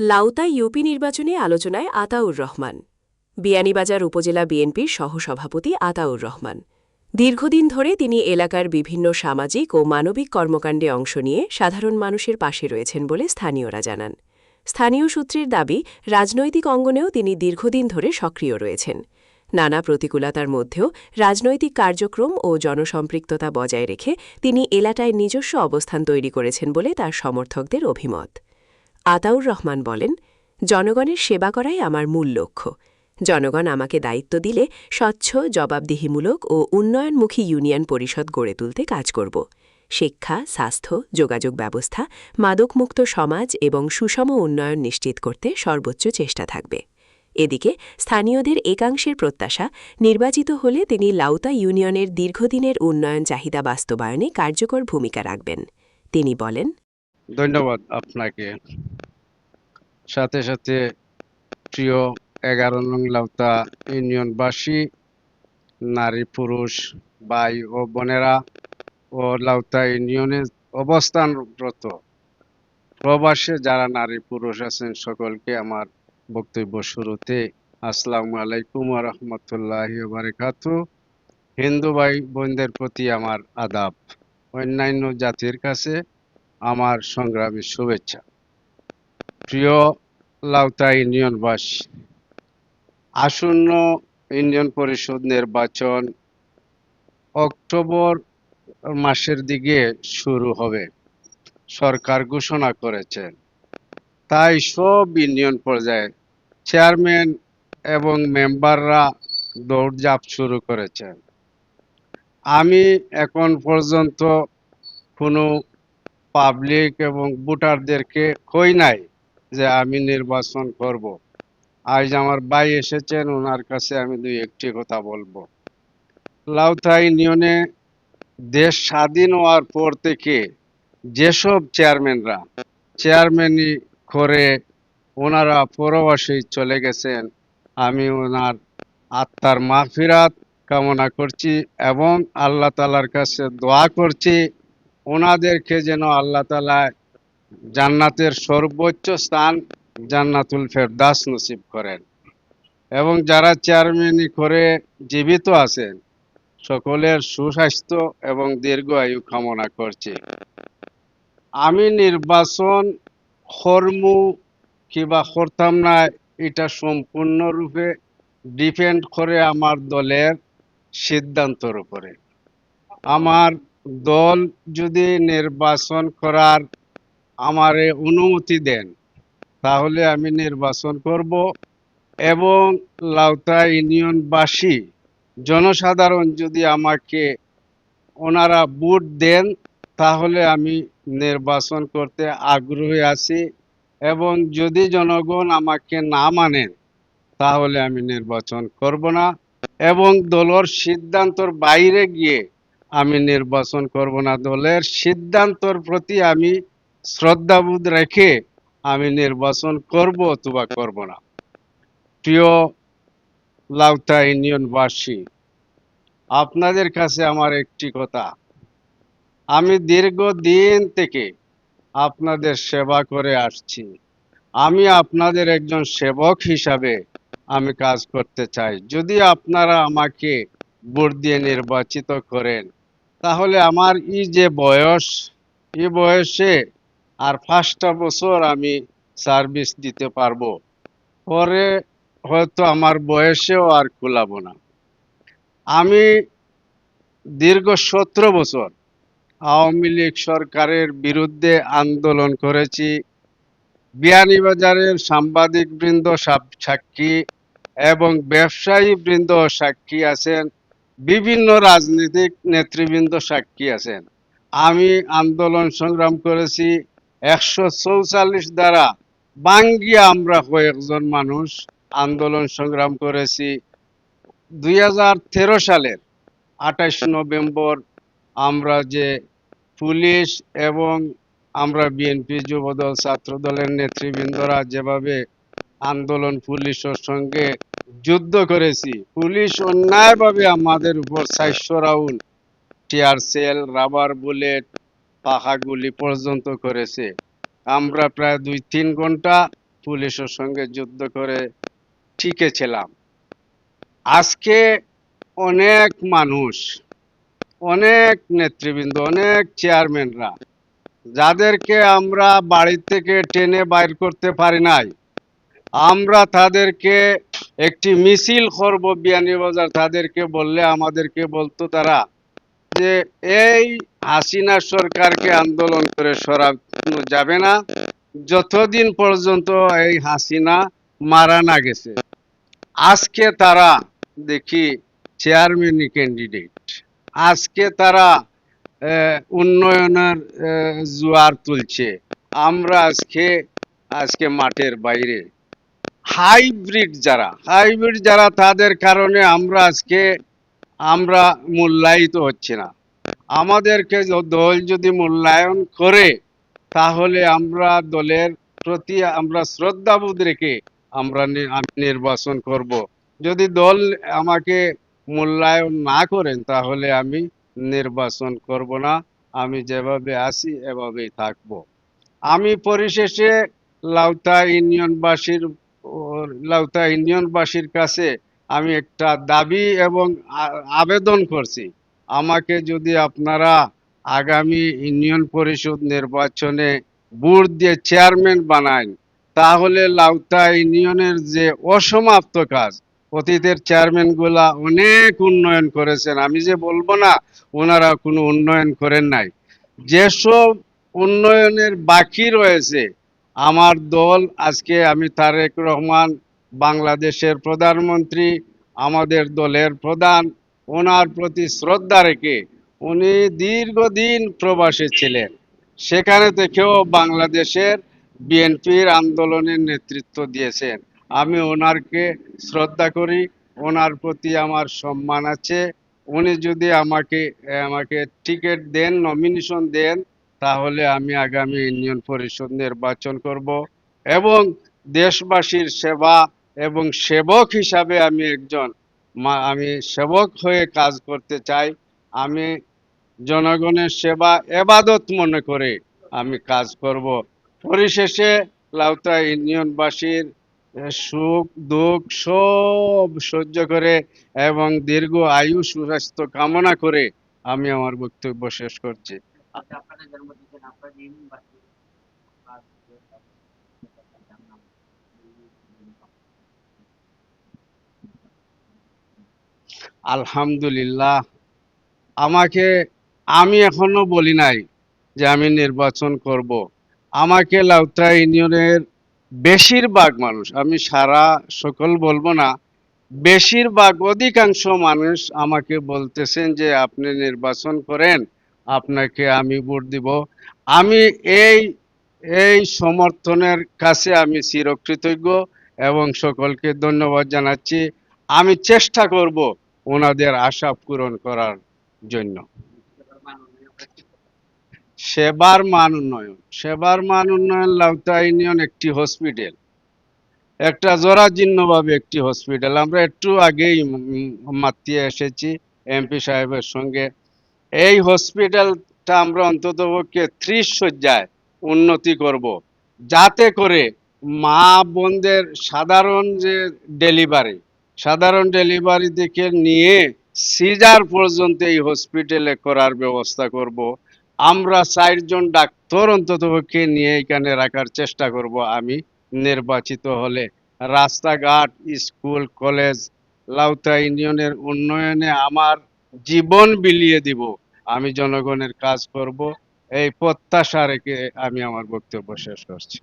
Lauta UP নির্বাচনে আলোচনায় আতাউর রহমান। বিয়ানীবাজার উপজেলা বিএনপির সহসভাপতি আতাউর রহমান। দীর্ঘদিন ধরে তিনি এলাকার বিভিন্ন সামাজিক ও মানবিক কর্মকাণ্ডে অংশ নিয়ে সাধারণ মানুষের পাশে রয়েছেন বলে স্থানীয়রা জানান। স্থানীয় সূত্রের দাবি, রাজনৈতিক অঙ্গনেও তিনি দীর্ঘদিন ধরে সক্রিয় রয়েছেন। নানা প্রতিকূলতার মধ্যেও রাজনৈতিক কার্যক্রম ও জনসম্পৃক্ততা বজায় রেখে তিনি এলাকায় নিজস্ব অবস্থান তৈরি করেছেন বলে তার সমর্থকদের অভিমত। আতাউর রহমান বলেন, জনগণের সেবা করাই আমার মূল লক্ষ্য। জনগণ আমাকে দায়িত্ব দিলে স্বচ্ছ, জবাবদিহিমূলক ও উন্নয়নমুখী ইউনিয়ন পরিষদ গড়ে তুলতে কাজ করব। শিক্ষা, স্বাস্থ্য, যোগাযোগ ব্যবস্থা, মাদকমুক্ত সমাজ এবং সুষম উন্নয়ন নিশ্চিত করতে সর্বোচ্চ চেষ্টা থাকবে। এদিকে স্থানীয়দের একাংশের প্রত্যাশা, নির্বাচিত হলে তিনি লাউতা ইউনিয়নের দীর্ঘদিনের উন্নয়ন চাহিদা বাস্তবায়নে কার্যকর ভূমিকা রাখবেন। তিনি বলেন, ধন্যবাদ আপনাকে। সাথে সাথে প্রিয় 11 নং লাউতা ইউনিয়নবাসী, নারী পুরুষ ভাই ও বোনেরা ও লাউতা ইউনিয়নে অবস্থানরত প্রবাসে যারা নারী পুরুষ আছেন, সকলকে আমার বক্তব্য শুরুতে আসসালামু আলাইকুম ওয়া রাহমাতুল্লাহি ওয়া বারাকাতুহু। হিন্দু ভাই বোনদের প্রতি আমার আদাব, অন্যান্য জাতির কাছে আমার সংগ্রামী শুভেচ্ছা। প্রিয় লাউতা ইউনিয়নবাসী, আসন্ন ইউনিয়ন পরিষদ নির্বাচন অক্টোবর মাসের দিকে শুরু হবে সরকার ঘোষণা করেছেন। তাই সব ইউনিয়ন পর্যায়ে চেয়ারম্যান এবং মেম্বাররা দৌড়ঝাঁপ শুরু করেছেন। আমি এখন পর্যন্ত কোনো পাবলিক এবং ভোটারদেরকে কই নাই যে আমি নির্বাচন করব। আজ আমার ভাই এসেছেন, ওনার কাছে আমি দুই একটি কথা বলবো। লাউথা ইউনিয়নে দেশ স্বাধীন হওয়ার পর থেকে যেসব চেয়ারম্যানই করে ওনারা পরবাসে চলে গেছেন, আমি ওনার আত্মার মাগফিরাত কামনা করছি এবং আল্লাহ তাআলার কাছে দোয়া করছি ওনাদেরকে যেন আল্লাহ তাআলা জান্নাতের সর্বোচ্চ স্থান জান্নাতুল ফেরদাউস নসিব করেন। এবং যারা চেয়ারম্যানই করে জীবিত আছেন, সকলের সুস্বাস্থ্য এবং দীর্ঘায়ু কামনা করছি। আমি নির্বাচন করমু কিবা করতাম না, এটা সম্পূর্ণরূপে ডিপেন্ড করে আমার দলের সিদ্ধান্তের উপরে। আমার দল যদি নির্বাচন করার আমারে অনুমতি দেন, তাহলে আমি নির্বাচন করব এবং লাউতা ইউনিয়নবাসী জনসাধারণ যদি আমাকে ওনারা ভোট দেন, তাহলে আমি নির্বাচন করতে আগ্রহী আছি এবং যদি জনগণ আমাকে না মানেন, তাহলে আমি নির্বাচন করব না এবং দলের সিদ্ধান্তর বাইরে গিয়ে আমি নির্বাচন করব না। দলের সিদ্ধান্তর প্রতি আমি শ্রদ্ধাবোধ রেখে আমি নির্বাচন করব অথবা করব না। প্রিয় লাউতা ইউনিয়নবাসী, আপনাদের কাছে আমার একটি কথা, আমি দীর্ঘদিন থেকে আপনাদের সেবা করে আসছি। আমি আপনাদের একজন সেবক হিসাবে আমি কাজ করতে চাই। যদি আপনারা আমাকে ভোট দিয়ে নির্বাচিত করেন, তাহলে আমার যে বয়স, এই বয়সে আর 5টা বছর আমি সার্ভিস দিতে পারবো। পরে হয়তো আমার বয়সেও আর কুলাবো না। আমি দীর্ঘ 17 বছর আওয়ামী লীগ সরকারের বিরুদ্ধে আন্দোলন করেছি। বিয়ানীবাজারের সাংবাদিক বৃন্দ সাক্ষী এবং ব্যবসায়ী বৃন্দ সাক্ষী আছেন, বিভিন্ন রাজনৈতিক নেতৃবৃন্দ সাক্ষী আছেন। আমি আন্দোলন সংগ্রাম করেছি 144 দ্বারা বাঙ্গিয়া আমরা কয়েকজন মানুষ আন্দোলন সংগ্রাম করেছি। 2013 সালের 28 নভেম্বর আমরা যে পুলিশ এবং আমরা বিএনপি যুবদল ছাত্রদলের নেতৃবৃন্দরা যেভাবে আন্দোলন পুলিশের সঙ্গে যুদ্ধ করেছি, পুলিশ অন্যায়ভাবে আমাদের উপর 400 round tear shell, rubber bullet, পাখা গুলি পর্যন্ত করেছে। আমরা প্রায় 2-3 ঘন্টা পুলিশের সঙ্গে যুদ্ধ করে টিকেছিলাম। আজকে অনেক মানুষ, অনেক নেতৃবৃন্দ, অনেক চেয়ারম্যানরা, যাদেরকে আমরা বাড়ি থেকে টেনে বাইর করতে পারি নাই, আমরা তাদেরকে একটি মিছিল করব বিয়ানীবাজার, তাদেরকে বললে আমাদেরকে বলতো তারা যে এই হাসিনা সরকারকে আন্দোলন করে সরানো যাবে না যতদিন পর্যন্ত এই হাসিনা মারা না গেছে। আজকে তারা দেখি চেয়ারম্যানই ক্যান্ডিডেট, আজকে তারা উন্নয়নের জোয়ার তুলছে। আমরা আজকে আজকে মাঠের বাইরে। হাইব্রিড যারা তাদের কারণে আমরা মূল্যায়িত হচ্ছে না। আমাদেরকে দল যদি মূল্যায়ন করে, তাহলে আমরা দলের প্রতি আমরা শ্রদ্ধাবোধ রেখে আমি নির্বাচন করব। যদি দল আমাকে মূল্যায়ন না করেন, তাহলে আমি নির্বাচন করব না। আমি যেভাবে আছি এভাবেই থাকব। আমি পরিশেষে লাউতা ইউনিয়নবাসীর লাউতা ইউনিয়নবাসীর কাছে আমি একটা দাবি এবং আবেদন করছি। আমাকে যদি আপনারা আগামী ইউনিয়ন পরিষদ নির্বাচনে ভোট দিয়ে চেয়ারম্যান বানান, তাহলে লাউতা ইউনিয়নের যে অসমাপ্ত কাজ, অতীতের চেয়ারম্যান গুলা অনেক উন্নয়ন করেছেন, আমি যে বলবো না ওনারা কোনো উন্নয়ন করেন নাই, যেসব উন্নয়নের বাকি রয়েছে, আমার দল আজকে আমি তারেক রহমান, বাংলাদেশের প্রধানমন্ত্রী, আমাদের দলের প্রধান, ওনার প্রতি শ্রদ্ধা রেখে, উনি দীর্ঘদিন প্রবাসে ছিলেন, সেখানে থেকেও বাংলাদেশের বিএনপির আন্দোলনের নেতৃত্ব দিয়েছেন। আমি ওনারকে শ্রদ্ধা করি, ওনার প্রতি আমার সম্মান আছে। উনি যদি আমাকে আমাকে টিকিট দেন, নমিনেশন দেন, তাহলে আমি আগামী ইউনিয়ন পরিষদ নির্বাচন করব এবং দেশবাসীর সেবা এবং সেবক হিসাবে আমি সেবক হয়ে কাজ করতে চাই। আমি জনগণের সেবা এবাদত মনে করে আমি কাজ করব। পরিশেষে লাউতা ইউনিয়নবাসীর সুখ দুঃখ সব সহ্য করে এবং দীর্ঘ আয়ু সুস্বাস্থ্য কামনা করে আমি আমার বক্তব্য শেষ করছি। আলহামদুলিল্লাহ, আমাকে আমি এখনো বলি নাই যে আমি নির্বাচন করব। আমাকে লাউতা ইউনিয়নের বেশিরভাগ মানুষ, আমি সারা সকল বলবো না, বেশিরভাগ অধিকাংশ মানুষ আমাকে বলতেছেন যে আপনি নির্বাচন করেন, আপনাকে আমি ভোট দিব। আমি এই এই সমর্থনের কাছে আমি চিরকৃতজ্ঞ এবং সকলকে ধন্যবাদ জানাচ্ছি। আমি চেষ্টা করব ওনাদের আশা পূরণ করার জন্য। সেবার মান উন্নয়ন লাউতা ইউনিয়ন একটি হসপিটাল, একটা জরাজীর্ণভাবে একটি হসপিটাল। আমরা একটু আগেই মাতিয়ে এসেছি এমপি সাহেবের সঙ্গে। এই হসপিটালটা আমরা অন্ততপক্ষে 30 শয্যায় উন্নতি করব, যাতে করে মা বোনদের সাধারণ ডেলিভারি থেকে নিয়ে সিজার পর্যন্ত এই হসপিটালে করার ব্যবস্থা করব। আমরা 4 জন ডাক্তার অন্ততপক্ষে নিয়ে এখানে রাখার চেষ্টা করব আমি নির্বাচিত হলে। রাস্তাঘাট, স্কুল, কলেজ, লাউতা ইউনিয়নের উন্নয়নে আমার জীবন বিলিয়ে দিব। আমি জনগণের কাজ করব, এই প্রত্যাশা রেখে আমি আমার বক্তব্য শেষ করছি।